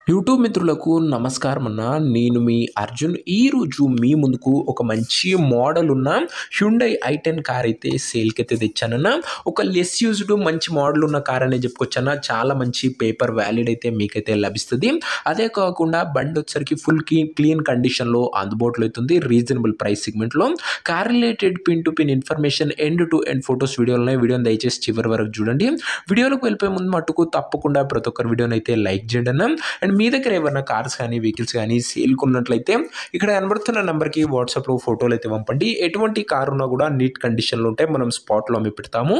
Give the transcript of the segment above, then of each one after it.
YouTube మిత్రులకు నమస్కారం అన్న. నేను మీ అర్జున్. ఈరోజు మీ ముందుకు ఒక మంచి మోడల్ ఉన్న హ్యుండై i10 కార్ అయితే సేల్కి అయితే తెచ్చానన్న. ఒక లెస్ యూజ్డ్ మంచి మోడల్ ఉన్న కార్ అనే చెప్పుకోవచ్చన్న. చాలా మంచి పేపర్ వ్యాలిడ్ అయితే మీకైతే లభిస్తుంది. అదే కాకుండా బండి వచ్చరికి ఫుల్ క్లీన్ కండిషన్లో అందుబాటులో అవుతుంది. రీజనబుల్ ప్రైస్ సెగ్మెంట్లో car related pin to pin information end to end photos వీడియోలు వీడియోని దయచేసి చివరి వరకు చూడండి. వీడియోలోకి వెళ్ళిపోయే ముందు మట్టుకు తప్పకుండా ప్రతి ఒక్కరి వీడియోని అయితే లైక్ చేయండి అన్న. అండ్ మీ దగ్గర ఏమైనా కార్స్ కానీ వెహికల్స్ కానీ సేల్కి ఉన్నట్లయితే ఇక్కడ కనబడుతున్న నెంబర్కి వాట్సాప్లో ఫోటోలు అయితే పంపండి. ఎటువంటి కార్ ఉన్నా కూడా నీట్ కండిషన్లో ఉంటే మనం స్పాట్లో అమ్మి పెడతాము.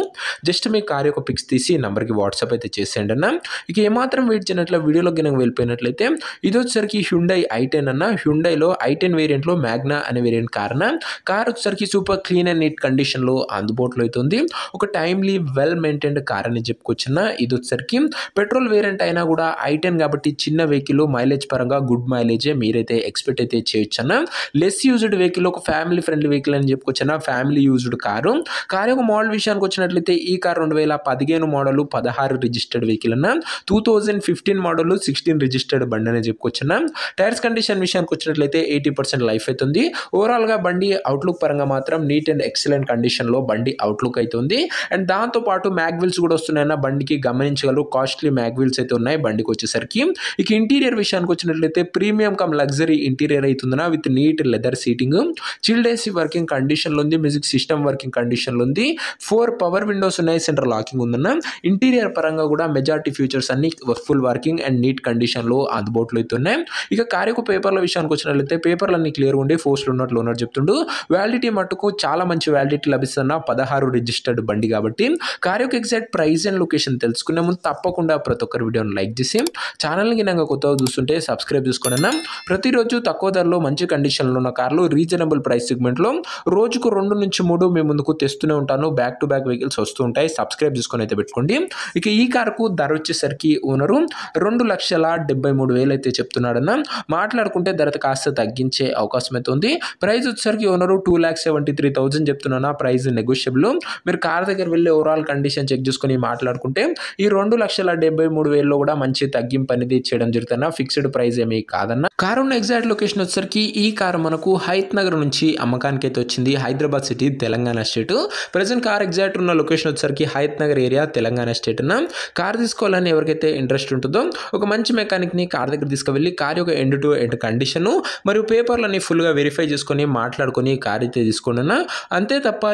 జస్ట్ మీ కార్ యొక్క పిక్స్ తీసి నెంబర్కి వాట్సాప్ అయితే చేసేయండి అన్న. ఇక ఏమాత్రం వెయిట్ చేయనట్లు వీడియోలోకి కనుక వెళ్ళిపోయినట్లయితే ఇది వచ్చేసరికి హ్యుండై i10 అన్న. హ్యుండైలో i10 వేరియంట్లో మ్యాగ్నా అనే వేరియంట్ కార్ అన్న. కార్ వచ్చేసరికి సూపర్ క్లీన్ అండ్ నీట్ కండిషన్లో అందుబాటులో అవుతుంది. ఒక టైమ్లీ వెల్ మెయింటైన్డ్ కార్ అని చెప్పుకోవచ్చున్న. ఇది వచ్చేసరికి పెట్రోల్ వేరియంట్ అయినా కూడా i10 కాబట్టి చిన్న వెహికల్ మైలేజ్ పరంగా గుడ్ మైలేజే మీరైతే ఎక్స్పెక్ట్ అయితే చేయొచ్చు అన్న. లెస్ యూజ్డ్ వెహికల్, ఒక ఫ్యామిలీ ఫ్రెండ్లీ వెహికల్ అని చెప్పుకోవచ్చు అన్న. Family used car. కార్ యొక్క మోడల్ విషయానికి వచ్చినట్లయితే ఈ కార్ 2015 మోడల్ 16 రిజిస్టర్డ్ వెహికల్ అన్న. 2015 మోడల్ 16 రిజిస్టర్డ్ బండి అని చెప్పుకోవచ్చు అన్న. టైర్స్ కండిషన్ విషయానికి వచ్చినట్లయితే 80% లైఫ్ అవుతుంది. ఓవరాల్గా బండి అవుట్లుక్ పరంగా మాత్రం నీట్ అండ్ ఎక్సలెంట్ కండిషన్లో బండి అవుట్లుక్ అవుతుంది. అండ్ దాంతోపాటు మ్యాగ్విల్స్ కూడా వస్తున్నాయన్న. బండికి గమనించగలరు కాస్ట్లీ మ్యాగ్విల్స్ అయితే ఉన్నాయి బండికి వచ్చేసరికి. ఇక ఇంటీరియర్ విషయానికి వచ్చినట్లయితే ప్రీమియం కమ్ లగ్జరీ ఇంటీరియర్ అవుతుందన్న. With neat leather seating, chilled AC working కండిషన్లో ఉంది. మ్యూజిక్ సిస్టమ్ వర్కింగ్ కండిషన్లో ఉంది. 4 పవర్ విండోస్ ఉన్నాయి. సెంట్రల్ లాకింగ్ ఉందన్న. ఇంటీరియర్ పరంగా కూడా మెజారిటీ ఫీచర్స్ అన్ని ఫుల్ వర్కింగ్ అండ్ నీట్ కండిషన్లో అందుబాటులో అవుతున్నాయి. ఇక కార్ యొక్క పేపర్ల విషయానికి వచ్చినట్లయితే పేపర్లు అన్ని క్లియర్ ఉండి ఫోర్స్లు ఉన్నట్లు ఓనర్ చెప్తుండు. వ్యాలిడిటీ మట్టుకు చాలా మంచి వ్యాలిడిటీ లభిస్తున్న 16 రిజిస్టర్డ్ బండి కాబట్టి కార్ యొక్క ఎగ్జాక్ట్ ప్రైస్ అండ్ లొకేషన్ తెలుసుకునే ముందు తప్పకుండా ప్రతి ఒక్కరి వీడియోని లైక్ చేసి ఛానల్కి కొత్తగా చూస్తుంటే సబ్స్క్రైబ్ చేసుకోండి అన్న. ప్రతిరోజు తక్కువ ధరలో మంచి కండిషన్లో ఉన్న కార్లు రీజనబుల్ ప్రైస్ సెగ్మెంట్లో రోజుకు 2 నుంచి 3 మీ ముందుకు తెస్తూనే ఉంటాను. బ్యాక్ టు బ్యాక్ వెహికల్స్ వస్తూ ఉంటాయి. సబ్స్క్రైబ్ చేసుకొని అయితే పెట్టుకోండి. ఇక ఈ కార్కు ధర వచ్చేసరికి ఓనరు 2,73,000 అయితే చెప్తున్నాడన్న. మాట్లాడుకుంటే ధర కాస్త తగ్గించే అవకాశం అయితే ఉంది. ప్రైస్ వచ్చేసరికి ఓనరు 2,73,000 చెప్తున్నా. Price negotiable. మీరు కార్ దగ్గర వెళ్ళి ఓవరాల్ కండిషన్ చెక్ చేసుకొని మాట్లాడుకుంటే ఈ 2,73,000లో కూడా మంచి తగ్గింపు అనేది చేయడం జరుగుతున్నా. ఫిక్స్డ్ ప్రైస్ ఏమీ కాదన్న. కారు ఉన్న ఎగ్జాక్ట్ లొకేషన్ వచ్చేసరికి ఈ కారు మనకు హైత్ నగర్ నుంచి అమ్మకానికి అయితే వచ్చింది. Hyderabad city, Telangana state. Present car exact ఉన్న లొకేషన్ వచ్చేసరికి హైత్ నగర్ ఏరియా, తెలంగాణ స్టేట్ అన్న. కార్ తీసుకోవాలని ఎవరికైతే ఇంట్రెస్ట్ ఉంటుందో ఒక మంచి మెకానిక్ని కార్ దగ్గర తీసుకువెళ్ళి కార్ యొక్క ఎండ్ టు ఎండ్ కండిషన్ మరియు పేపర్లని ఫుల్గా వెరిఫై చేసుకొని మాట్లాడుకొని కార్ అయితే తీసుకోండి అన్న. అంతే తప్ప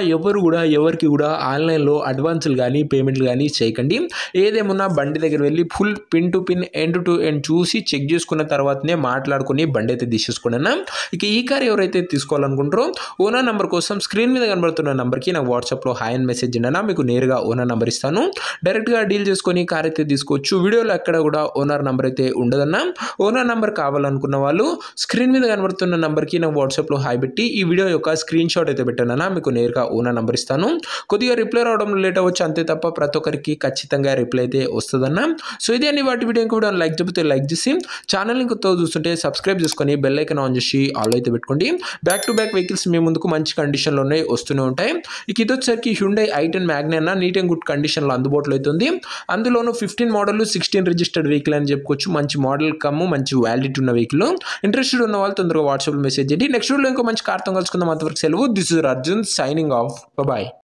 ఎవరికి కూడా ఆన్లైన్లో అడ్వాన్సులు కానీ పేమెంట్లు కానీ చేయకండి. ఏదేమున్నా బండి దగ్గర వెళ్ళి full pin to pin end to end చూసి చెక్ చేసుకున్న తర్వాతనే మాట్లాడుకుని బండి అయితే తీసేసుకోండి అన్న. ఇక ఈ కార్ ఎవరైతే తీసుకోవాలనుకుంటారో ఓనర్ నెంబర్ కోసం స్క్రీన్ మీద కనబడుతున్న నెంబర్కి నాకు వాట్సాప్లో హాయ్ అని మెసేజ్ చేయండి అన్న. మీకు నేరుగా ఓనర్ నెంబర్ ఇస్తాను. డైరెక్ట్గా డీల్ చేసుకొని కార్ అయితే తీసుకోవచ్చు. వీడియోలో ఎక్కడ కూడా ఓనర్ నెంబర్ అయితే ఉండదన్న. ఓనర్ నెంబర్ కావాలనుకున్న వాళ్ళు స్క్రీన్ మీద కనబడుతున్న నెంబర్కి నాకు వాట్సాప్లో హాయ్ పెట్టి ఈ వీడియో యొక్క స్క్రీన్ షాట్ అయితే పెట్టాను అన్న. మీకు నేరుగా ఓనర్ నెంబర్ ఇస్తాను. కొద్దిగా రిప్లై రావడం లేట్ అవ్వచ్చు అంతే తప్ప ప్రతి ఒక్కరికి ఖచ్చితంగా రిప్లై అయితే వస్తుందన్న. సో ఇదే అని వాటి వీడియో కూడా లైక్ చెబితే లైక్ చేసి ఛానల్ని కొత్తగా చూస్తుంటే సబ్స్క్రైబ్ చేసుకొని బెల్ ఐకాన్ ఆన్ చేసి ఆల్ అయితే పెట్టుకోండి. బ్యాక్ టు బ్యాక్ వెహికల్స్ మీ ముందుకు మంచి కండిషన్లో ఉన్నాయి, వస్తూనే ఉంటాయి. ఇక ఇది వచ్చేసరికి హ్యుండై i10 మ్యాగ్నా అన్న. నీట్ అండ్ గుడ్ కండిషన్లో అందుబాటులో అవుతుంది. అందులోనూ 15 మోడల్ 16 రిజిస్టర్డ్ వెహికల్ అని చెప్పుకోవచ్చు. మంచి మోడల్ కమ్ము మంచి వ్యాలిడిటీ ఉన్న వెహికల్. ఇంట్రెస్టెడ్ ఉన్న వాళ్ళు తొందరగా వాట్సాప్లో మెసేజ్ చేయండి. నెక్స్ట్ వీడియో ఇంకో మంచి కార్తో కలుసుకుందాం. అంతవరకు సెలవు. This is Arjun signing off. Bye.